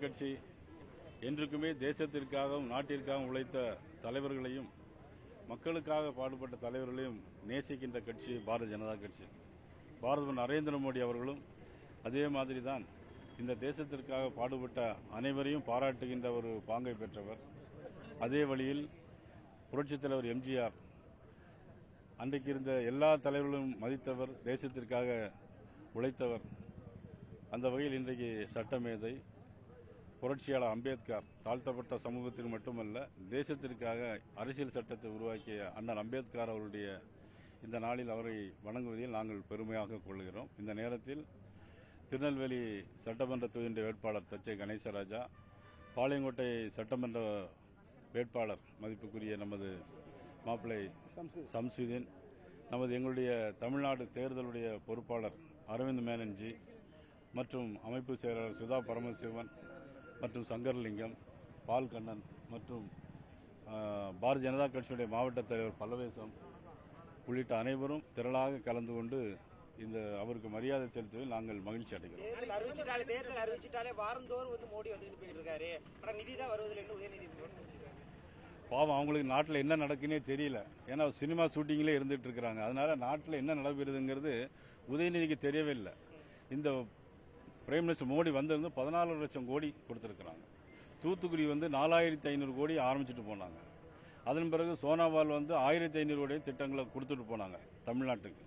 கட்சி என்றுக்குமே தேசத்திற்காகவும் நாட்டிற்காகவும் உழைத்த தலைவர்களையும் மக்களுக்காக பாடுபட்ட தலைவர்களையும் நேசிக்கின்ற கட்சி பாரதிய ஜனதா கட்சி. பாரத நரேந்திர மோடி அவர்களும் அதே மாதிரி தான் இந்த தேசத்திற்காக பாடுபட்ட அனைவரையும் பாராட்டுகின்ற ஒரு பாங்கை பெற்றவர். அதே வழியில் புரட்சித் தலைவர் எம்ஜிஆர் அன்றைக்கு இருந்த எல்லா தலைவர்களும் மதித்தவர், தேசத்திற்காக உழைத்தவர். அந்த வகையில் இன்றைக்கு சட்டமேதை புரட்சியாளர் அம்பேத்கர் தாழ்த்தப்பட்ட சமூகத்தில் மட்டுமல்ல தேசத்திற்காக அரசியல் சட்டத்தை உருவாக்கிய அண்ணல் அம்பேத்கர் அவருடைய இந்த நாளில் அவரை வணங்குவதில் நாங்கள் பெருமையாக கொள்கிறோம். இந்த நேரத்தில் திருநெல்வேலி சட்டமன்ற தொகுதியின் வேட்பாளர் தச்சை கணேசராஜா, பாளையங்கோட்டை சட்டமன்ற வேட்பாளர் மதிப்புக்குரிய நமது மாப்பிள்ளை சம்சுதீன், எங்களுடைய தமிழ்நாடு தேர்தலுடைய பொறுப்பாளர் அரவிந்த் மேனன்ஜி மற்றும் அமைப்பு செயலாளர் சுதா பரமசிவன் மற்றும் சங்கர்லிங்கம், பால் கண்ணன் மற்றும் பாரதிய ஜனதா கட்சியுடைய மாவட்ட தலைவர் பல்லவேசம் உள்ளிட்ட அனைவரும் திரளாக கலந்து கொண்டு இந்த அவருக்கு மரியாதை செலுத்துவதில் நாங்கள் மகிழ்ச்சி அடைகிறோம். தேர்தல் அறிவிச்சிட்டாலே வாரந்தோறும் மோடி வந்துட்டு போயிட்டு இருக்காரு, நிதி தான் வருவதில் உதயநிதி பாவம் அவங்களுக்கு நாட்டில் என்ன நடக்குன்னே தெரியல. ஏன்னா சினிமா ஷூட்டிங்லேயே இருந்துட்டு இருக்கிறாங்க. அதனால நாட்டில் என்ன நடக்கிறது உதயநிதிக்கு தெரியவே இல்லை. இந்த பிரைம் மினிஸ்டர் மோடி வந்திருந்து 14 லட்சம் கோடி கொடுத்திருக்கிறாங்க. தூத்துக்குடி 4500 கோடி ஆரம்பிச்சுட்டு போனாங்க. அதன் பிறகு சோனாவால் 1500 கோடி திட்டங்களை கொடுத்துட்டு போனாங்க தமிழ்நாட்டுக்கு.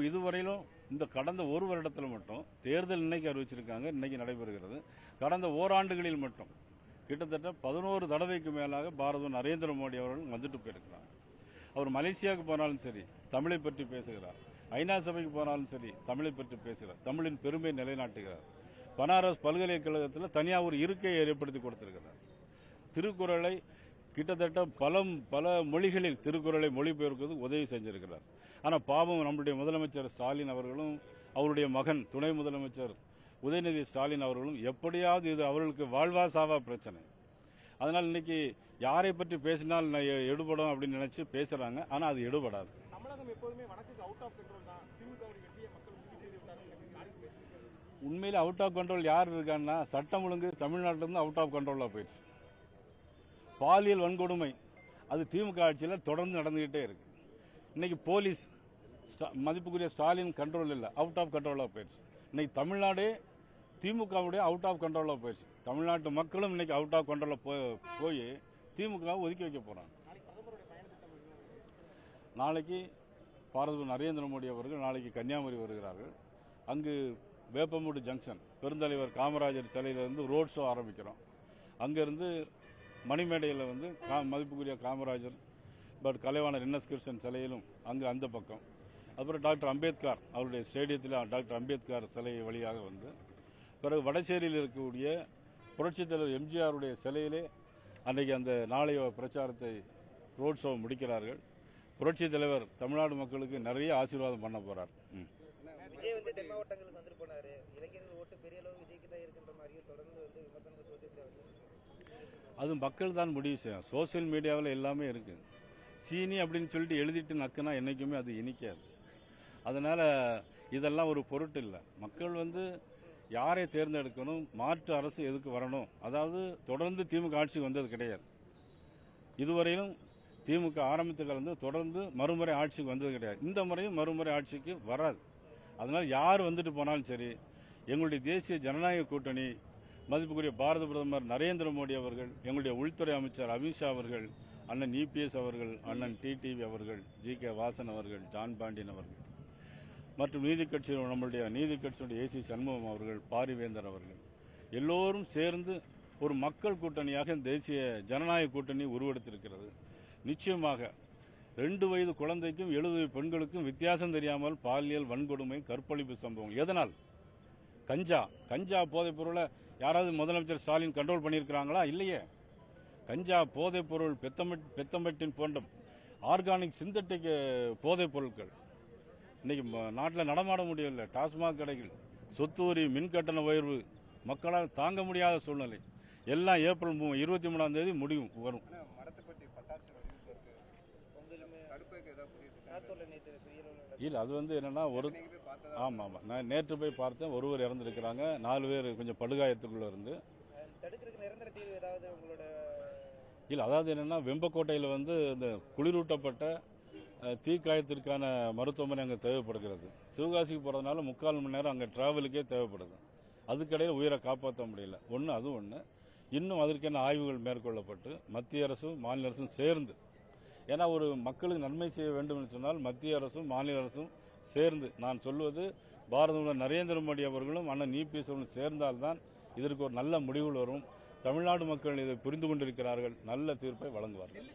இதுவரையிலும் இந்த கடந்த ஒரு வருடத்தில் மட்டும் தேர்தல் இன்னைக்கு அறிவிச்சிருக்காங்க, இன்னைக்கு நடைபெறுகிறது. கடந்த ஓராண்டுகளில் மட்டும் கிட்டத்தட்ட 11 தடவைக்கு மேலாக பாரத நரேந்திர மோடி அவர்கள் வந்துட்டு போயிருக்கிறார். அவர் மலேசியாவுக்கு போனாலும் சரி தமிழை பற்றி பேசுகிறார், ஐநா சபைக்கு போனாலும் சரி தமிழை பற்றி பேசுகிறார், தமிழின் பெருமை நிலைநாட்டுகிறார். பனாரஸ் பல்கலைக்கழகத்தில் தனியாக ஒரு இருக்கையை ஏற்படுத்தி கொடுத்திருக்கிறார். திருக்குறளை கிட்டத்தட்ட பல மொழிகளில் திருக்குறளை மொழிபெயர்க்கிறது உதவி செஞ்சிருக்கிறார். ஆனால் பாவம் நம்முடைய முதலமைச்சர் ஸ்டாலின் அவர்களும் அவருடைய மகன் துணை முதலமைச்சர் உதயநிதி ஸ்டாலின் அவர்களும் எப்படியாவது இது அவர்களுக்கு வாழ்வா சாவா பிரச்சனை. அதனால் இன்னைக்கு யாரை பற்றி பேசினால் எடுபடும் அப்படின்னு நினைச்சு பேசுறாங்க. ஆனா அது எடுபடாது. தமிழகம் எப்போதுமே வடக்குக்கு அவுட் ஆஃப் கண்ட்ரோல் தான். திமுகவுடைய வெற்றியை மக்கள் உறுதி செய்து விட்டார்கள். உண்மையில அவுட் ஆஃப் கண்ட்ரோல் யார் இருக்கான்னா சட்டம் ஒழுங்கு தமிழ்நாட்டிலிருந்து அவுட் ஆஃப் கண்ட்ரோலா போயிடுச்சு. பாலியல் வன்கொடுமை அது திமுக ஆட்சியில் தொடர்ந்து நடந்துகிட்டே இருக்கு. இன்னைக்கு போலீஸ் மதிப்புக்குரிய ஸ்டாலின் கண்ட்ரோல் இல்லை, அவுட் ஆஃப் கண்ட்ரோலா போயிடுச்சு. இன்னைக்கு தமிழ்நாடே திமுகவுடைய அவுட் ஆஃப் கண்ட்ரோலா போயிடுச்சு. தமிழ்நாட்டு மக்களும் இன்னைக்கு அவுட் ஆஃப் கண்ட்ரோலா போய் திமுக ஒதுக்கி வைக்க போறாங்க. நாளைக்கு பாரத நரேந்திர மோடி அவர்கள் நாளைக்கு கன்னியாகுமரி வருகிறார்கள். அங்கு வேப்பமூடு ஜங்ஷன் பெருந்தலைவர் காமராஜர் சிலையிலிருந்து ரோட் ஷோ ஆரம்பிக்கிறோம். அங்கிருந்து மணிமேடையில் மதிப்புக்குரிய காமராஜர் கலைவாணர் என்எஸ் கிருஷ்ணன் சிலையிலும் அங்கு அந்த பக்கம், அப்புறம் டாக்டர் அம்பேத்கர் அவருடைய ஸ்டேடியத்தில் டாக்டர் அம்பேத்கர் சிலை வழியாக பிறகு வடசேரியில் இருக்கக்கூடிய புரட்சித் தலைவர் எம்ஜிஆருடைய சிலையிலே அன்றைக்கு அந்த நாளைய பிரச்சாரத்தை ரோட் ஷோ முடிக்கிறார்கள். புரட்சித் தலைவர் தமிழ்நாடு மக்களுக்கு நிறைய ஆசீர்வாதம் பண்ண போறார். விஜய் தென் மாவட்டங்களுக்கு வந்துட்டு போனாரு. இளைஞர்கள் ஓட்டு பெரிய அளவு விஜய்க்கு தான் இருக்கின்ற மாதிரியும் தொடர்ந்து விமர்சனங்கள் அது மக்கள் தான் முடிவு செய்யும். சோசியல் மீடியாவில் எல்லாமே இருக்கு. சீனி அப்படின்னு சொல்லிட்டு எழுதிட்டு நக்குனா என்னைக்குமே அது இனிக்காது. அதனால இதெல்லாம் ஒரு பொருட்டு இல்லை. மக்கள் யாரை தேர்ந்தெடுக்கணும், மாற்று அரசு எதுக்கு வரணும். அதாவது தொடர்ந்து திமுக ஆட்சிக்கு வந்தது கிடையாது. இதுவரையிலும் திமுக ஆரம்பித்து தொடர்ந்து மறுமுறை ஆட்சிக்கு வந்தது கிடையாது. இந்த முறையும் மறுமுறை ஆட்சிக்கு வராது. அதனால யார் வந்துட்டு போனாலும் சரி, எங்களுடைய தேசிய ஜனநாயக கூட்டணி மதிப்புக்குரிய பாரத பிரதமர் நரேந்திர மோடி அவர்கள், எங்களுடைய உள்துறை அமைச்சர் அமித்ஷா அவர்கள், அண்ணன் இபிஎஸ் அவர்கள், அண்ணன் டிடிவி அவர்கள், ஜி.கே. வாசன் அவர்கள், ஜான் பாண்டியன் அவர்கள் மற்றும் நம்முடைய நீதி கட்சியுடைய ஏசி சண்முகம் அவர்கள், பாரிவேந்தர் அவர்கள் எல்லோரும் சேர்ந்து ஒரு மக்கள் கூட்டணியாக தேசிய ஜனநாயக கூட்டணி உருவெடுத்திருக்கிறது. நிச்சயமாக 2 வயது குழந்தைக்கும் 70 பெண்களுக்கும் வித்தியாசம் தெரியாமல் பாலியல் வன்கொடுமை, கற்பழிப்பு சம்பவம். எதனால்? கஞ்சா போதைப் பொருளை யாராவது முதலமைச்சர் ஸ்டாலின் கண்ட்ரோல் பண்ணியிருக்கிறாங்களா? இல்லையே. கஞ்சா போதைப் பொருள், பெத்தமெட்டின் போன்ற ஆர்கானிக் சிந்தட்டிக் போதைப் பொருட்கள் இன்னைக்கு நாட்டில் நடமாட முடியவில்லை. டாஸ்மாக் கடைகள், சொத்து வரி, மின்கட்டண உயர்வு மக்களால் தாங்க முடியாத சூழ்நிலை. எல்லாம் ஏப்ரல் 23ஆம் தேதி முடிவும் வரும். இல்ல அது என்னன்னா ஆமா நான் நேற்று போய் பார்த்தேன். ஒருவர் இறந்திருக்கிறாங்க, 4 பேர் கொஞ்சம் படுகாயத்துக்குள்ள இருந்து தடுக்கிறதுக்கு நிரந்தர தீர்வு ஏதாவது உங்களோட? இல்லை, அதாவது என்னென்னா வெம்பக்கோட்டையில் வந்து இந்த குளிரூட்டப்பட்ட தீக்காயத்திற்கான மருத்துவமனை அங்கே தேவைப்படுகிறது. சிவகாசிக்கு போகிறதுனால 3/4 மணி நேரம் அங்கே டிராவலுக்கே தேவைப்படுது. அதுக்கிடையில் உயிரை காப்பாற்ற முடியல. ஒன்று அது ஒன்று. இன்னும் அதற்கென ஆய்வுகள் மேற்கொள்ளப்பட்டு மத்திய அரசும் மாநில அரசும் சேர்ந்து, ஏன்னா ஒரு மக்களுக்கு நன்மை செய்ய வேண்டும் என்று சொன்னால் மத்திய அரசும் மாநில அரசும் சேர்ந்து, நான் சொல்வது பாரத பிரதமர் நரேந்திர மோடி அவர்களும் அண்ணன் இபிஎஸ் அவர்களும் சேர்ந்தால்தான் இதற்கு ஒரு நல்ல முடிவுகள் வரும். தமிழ்நாடு மக்கள் இதை புரிந்து கொண்டிருக்கிறார்கள். நல்ல தீர்ப்பை வழங்குவார்கள்.